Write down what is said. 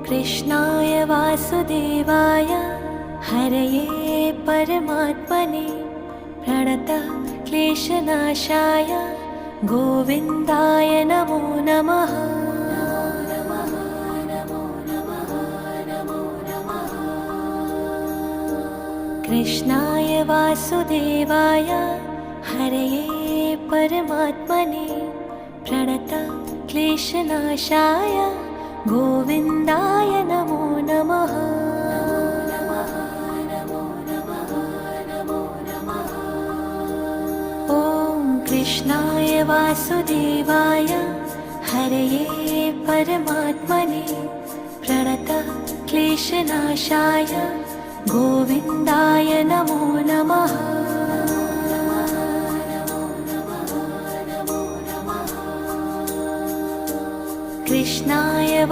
कृष्णाय वासुदेवाय हरये परमात्मने प्रणतः क्लेशनाशाय गोविन्दाय नमो नमः। कृष्णाय वासुदेवाय हरये परमात्मने प्रणतः क्लेशनाशाय गोविन्दाय नमो नमः। ॐ कृष्णाय वासुदेवाय हरये परमात्मने प्रणतः क्लेशनाशाय गोविन्दाय नमो नमः। कृष्णाय